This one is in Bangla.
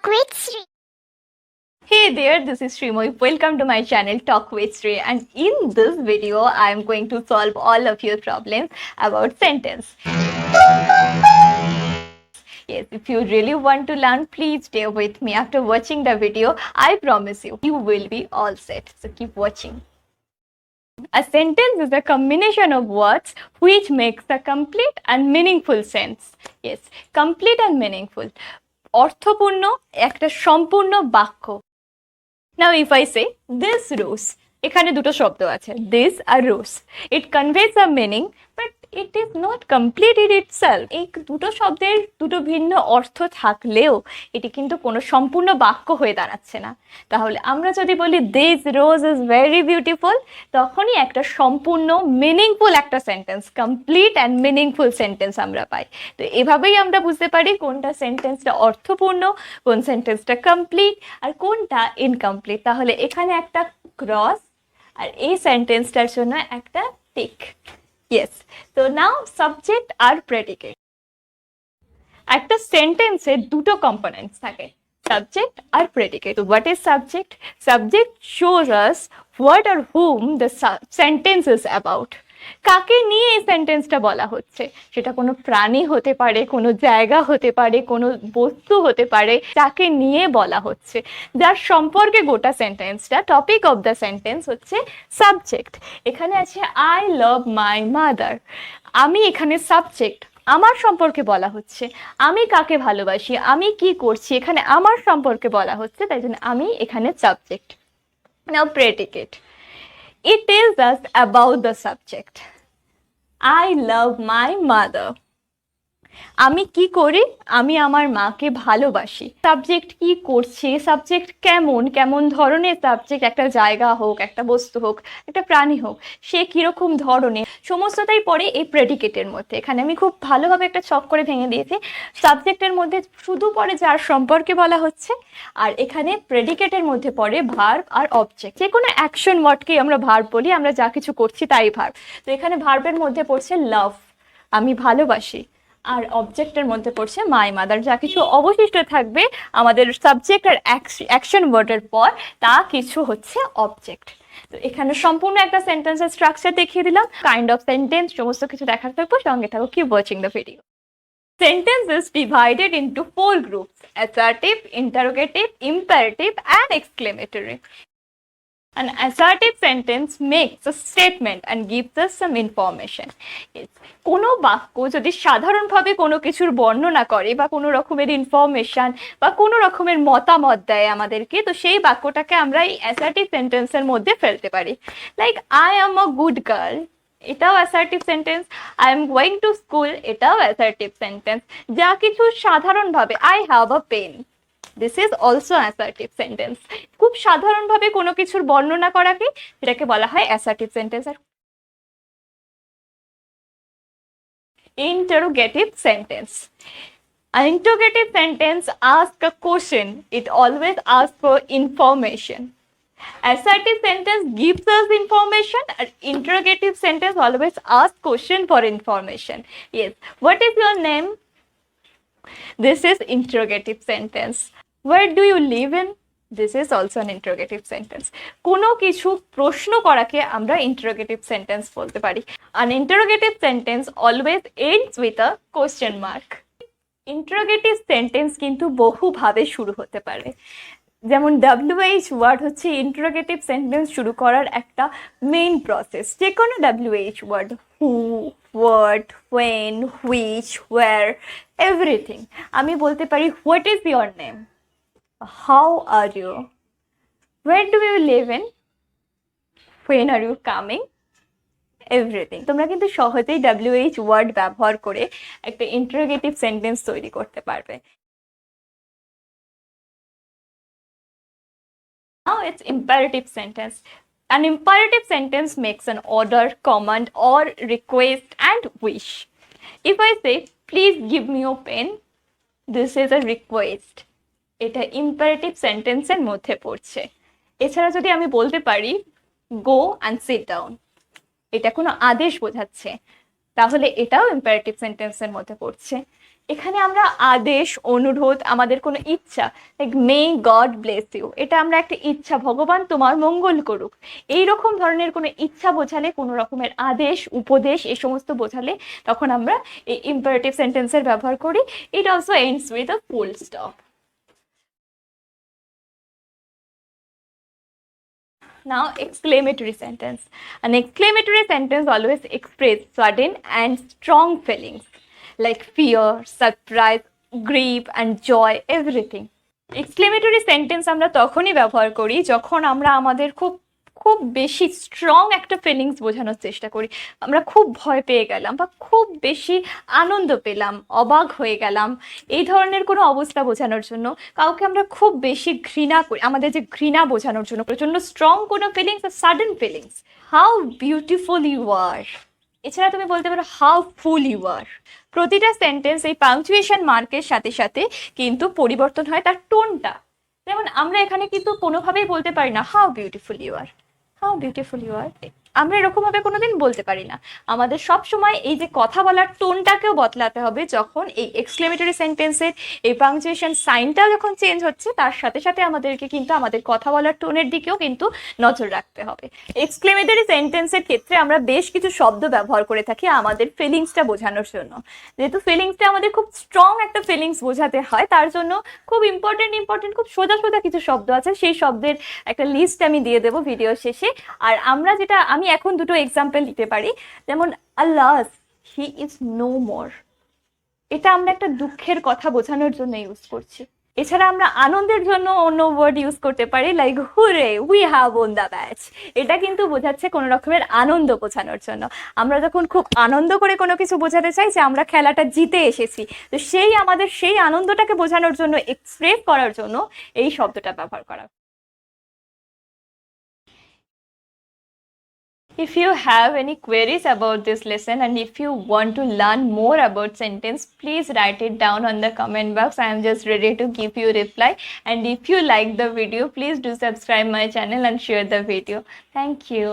Talk with Sri. Hey there, this is Srimoy. Welcome to my channel Talk with Sri, and in this video I am going to solve all of your problems about sentence. Yes, if you really want to learn, please stay with me. After watching the video, I promise you, you will be all set. So keep watching. A sentence is a combination of words which makes a complete and meaningful sense. Yes, complete and meaningful. অর্থপূর্ণ একটা সম্পূর্ণ বাক্য। Now if I say this rose, এখানে দুটো শব্দ আছে, this R rose. It conveys a meaning but it is not complete in itself. এই দুটো শব্দের দুটো ভিন্ন অর্থ থাকলেও এটি কিন্তু কোনো সম্পূর্ণ বাক্য হয়ে দাঁড়াচ্ছে না। তাহলে আমরা যদি বলি this rose is very beautiful, তখনই একটা সম্পূর্ণ মিনিংফুল একটা sentence, complete and meaningful sentence আমরা পাই। তো এভাবেই আমরা বুঝতে পারি কোনটা সেন্টেন্সটা অর্থপূর্ণ, কোন সেন্টেন্সটা কমপ্লিট আর কোনটা ইনকমপ্লিট। তাহলে এখানে একটা ক্রস আর এই সেন্টেন্সটার জন্য একটা tick. Yes, so now subject আর predicate. একটা সেন্টেন্সে দুটো কম্পোনেন্টস থাকে, subject R predicate. So what is subject? Subject shows us what or whom the sentence is about. কাকে নিয়ে এই সেন্টেন্সটা বলা হচ্ছে, সেটা কোনো প্রাণী হতে পারে, কোনো জায়গা হতে পারে, কোনো বস্তু হতে পারে, যাকে নিয়ে বলা হচ্ছে, যার সম্পর্কে গোটা সেন্টেন্সটা, টপিক অফ দ্য সেন্টেন্স হচ্ছে সাবজেক্ট। এখানে আছে আই লাভ মাই মাদার, আমি এখানে সাবজেক্ট, আমার সম্পর্কে বলা হচ্ছে, আমি কাকে ভালোবাসি, আমি কি করছি, এখানে আমার সম্পর্কে বলা হচ্ছে, তাই জন্য আমি এখানে subject. Now predicate. It tells us about the subject. I love my mother. আমি কি করি, আমি আমার মাকে ভালোবাসি। সাবজেক্ট কি করছে, সাবজেক্ট কেমন কেমন ধরনের সাবজেক্ট, একটা জায়গা হোক, একটা বস্তু হোক, একটা প্রাণী হোক, সে কিরকম ধরনের, সমস্তটাই পড়ে এই প্রেডিকেটের মধ্যে। এখানে আমি খুব ভালোভাবে একটা ছক করে ভেঙে দিয়েছি। সাবজেক্টের মধ্যে শুধু পড়ে যার সম্পর্কে বলা হচ্ছে, আর এখানে প্রেডিকেটের মধ্যে পড়ে ভার্ব আর অবজেক্ট। যে কোনো অ্যাকশন ওয়ার্ডকেই আমরা ভার্ব বলি, আমরা যা কিছু করছি তাই ভার্ব। তো এখানে ভার্বের মধ্যে পড়ছে লাভ, আমি ভালোবাসি, আর অবজেক্টের মধ্যে পড়ছে মাই মাদার। যা কিছু অবশিষ্ট থাকবে আমাদের সাবজেক্ট আর অ্যাকশন ওয়ার্ডের পর, তা কিছু হচ্ছে অবজেক্ট। তো এখানে সম্পূর্ণ একটা সেন্টেন্সের স্ট্রাকচার দেখিয়ে দিলাম, কাইন্ড অফ সেন্টেন্স, সমস্ত কিছু দেখার থাকবো, সঙ্গে থাকো, keep watching the video. Sentence is divided into 4 groups: assertive, interrogative, imperative and exclamatory. An assertive sentence makes a statement and gives us some information. কোনো বাক্য যদি সাধারণভাবে কোনো কিছুর বর্ণনা করে বা কোনো রকমের ইনফরমেশন বা কোনো রকমের মতামত দেয় আমাদেরকে, তো সেই বাক্যটাকে আমরা এই অ্যাসার্টিভ সেন্টেন্সের মধ্যে ফেলতে পারি। Like I am a good girl, এটাও assertive sentence. I am going to school, এটাও অ্যাসার্টিভ সেন্টেন্স। যা কিছু সাধারণভাবে, I have a pen, this is also assertive sentence. খুব সাধারণভাবে কোনো কিছুর বর্ণনা করাকে সেটাকে বলা হয় অ্যাসার্টিভ সেন্টেন্স। আর interrogative sentence. An interrogative sentence asks a question. It always asks for information. Assertive sentence gives us information. An interrogative sentence always asks question for information. Yes. What is your name? This is interrogative sentence. Where do you live in? This is also an interrogative sentence. কোনো কিছু প্রশ্ন করাকে আমরা interrogative sentence বলতে পারি। An interrogative sentence always ends with a question mark. Interrogative sentence কিন্তু বহুভাবে শুরু হতে পারে। যেমন WH ওয়ার্ড হচ্ছে ইন্টারোগেটিভ সেন্টেন্স শুরু করার একটা মেইন প্রসেস। যে কোনো WH word, who, what, when, which, where, everything. আমি বলতে পারি what is your name, how are you, where do you live in, when are you coming, everything. তোমরা কিন্তু সহজেই WH ওয়ার্ড ব্যবহার করে একটা ইন্টারোগেটিভ সেন্টেন্স তৈরি করতে পারবে। Now it's imperative sentence. An imperative sentence makes an order, command or request and wish. If I say please give me your pen, this is a request. এটা ইম্পারেটিভ সেন্টেন্সের মধ্যে পড়ছে। এছাড়া যদি আমি বলতে পারি গো অ্যান্ড সিট ডাউন, এটা কোনো আদেশ বোঝাচ্ছে, তাহলে এটাও ইম্পারেটিভ সেন্টেন্সের মধ্যে পড়ছে। এখানে আমরা আদেশ, অনুরোধ, আমাদের কোনো ইচ্ছা, like may God bless you, এটা আমরা একটা ইচ্ছা, ভগবান তোমার মঙ্গল করুক, এইরকম ধরনের কোনো ইচ্ছা বোঝালে, কোনো রকমের আদেশ, উপদেশ, এই সমস্ত বোঝালে তখন আমরা এই ইম্পারেটিভ সেন্টেন্সের ব্যবহার করি। It also ends with a full stop. Now, exclamatory sentence. An exclamatory sentence always express sudden and strong feelings like fear, surprise, grief, and joy, everything. Exclamatory sentence আমরা তখনই ব্যবহার করি যখন আমরা আমাদের খুব খুব বেশি স্ট্রং একটা ফিলিংস বোঝানোর চেষ্টা করি। আমরা খুব ভয় পেয়ে গেলাম বা খুব বেশি আনন্দ পেলাম, অবাক হয়ে গেলাম, এই ধরনের কোনো অবস্থা বোঝানোর জন্য। কাউকে আমরা খুব বেশি ঘৃণা করি, আমাদের যে ঘৃণা বোঝানোর জন্য প্রচণ্ড স্ট্রং কোনো ফিলিংস বা sudden feelings. How beautiful you are, এছাড়া তুমি বলতে পারো হাউ ফুল ইউ আর। প্রতিটা সেন্টেন্স এই পাংচুয়েশন মার্কের সাথে সাথে কিন্তু পরিবর্তন হয় তার টোনটা। যেমন আমরা এখানে কিন্তু কোনোভাবেই বলতে পারি না how beautiful you are, how beautiful you are, আমরা এরকমভাবে কোনোদিন বলতে পারি না। আমাদের সব সময় এই যে কথা বলার টোনটাকেও বদলাতে হবে, যখন এই এক্সক্লেমেটরি সেন্টেন্সের এই পাংচুয়েশন সাইনটাও যখন চেঞ্জ হচ্ছে, তার সাথে সাথে আমাদেরকে কিন্তু আমাদের কথা বলার টোনের দিকেও কিন্তু নজর রাখতে হবে। এক্সক্লেমেটরি সেন্টেন্সের ক্ষেত্রে আমরা বেশ কিছু শব্দ ব্যবহার করে থাকি আমাদের ফিলিংসটা বোঝানোর জন্য। যেহেতু ফিলিংসটা আমাদের খুব স্ট্রং একটা ফিলিংস বোঝাতে হয়, তার জন্য খুব ইম্পর্টেন্ট খুব সোজা সোজা কিছু শব্দ আছে, সেই শব্দের একটা লিস্ট আমি দিয়ে দেবো ভিডিও শেষে। আর আমি এখন দুটো এক্সাম্পল দিতে পারি, যেমন আলাস হি ইজ নো মোর, এটা আমরা একটা দুঃখের কথা বোঝানোর জন্য ইউজ করছি। এছাড়া আমরা আনন্দের জন্য অন্য ওয়ার্ড ইউজ করতে পারি, like hurray we have won the match, এটা কিন্তু বোঝাচ্ছে কোনো রকমের আনন্দ বোঝানোর জন্য। আমরা যখন খুব আনন্দ করে কোনো কিছু বোঝাতে চাই যে আমরা খেলাটা জিতে এসেছি, তো আমাদের সেই আনন্দটাকে বোঝানোর জন্য, এক্সপ্রেস করার জন্য এই শব্দটা ব্যবহার করা। If you have any queries about this lesson and if you want to learn more about sentence, please write it down on the comment box. I am just ready to give you reply. And if you like the video, please do subscribe my channel and share the video. Thank you.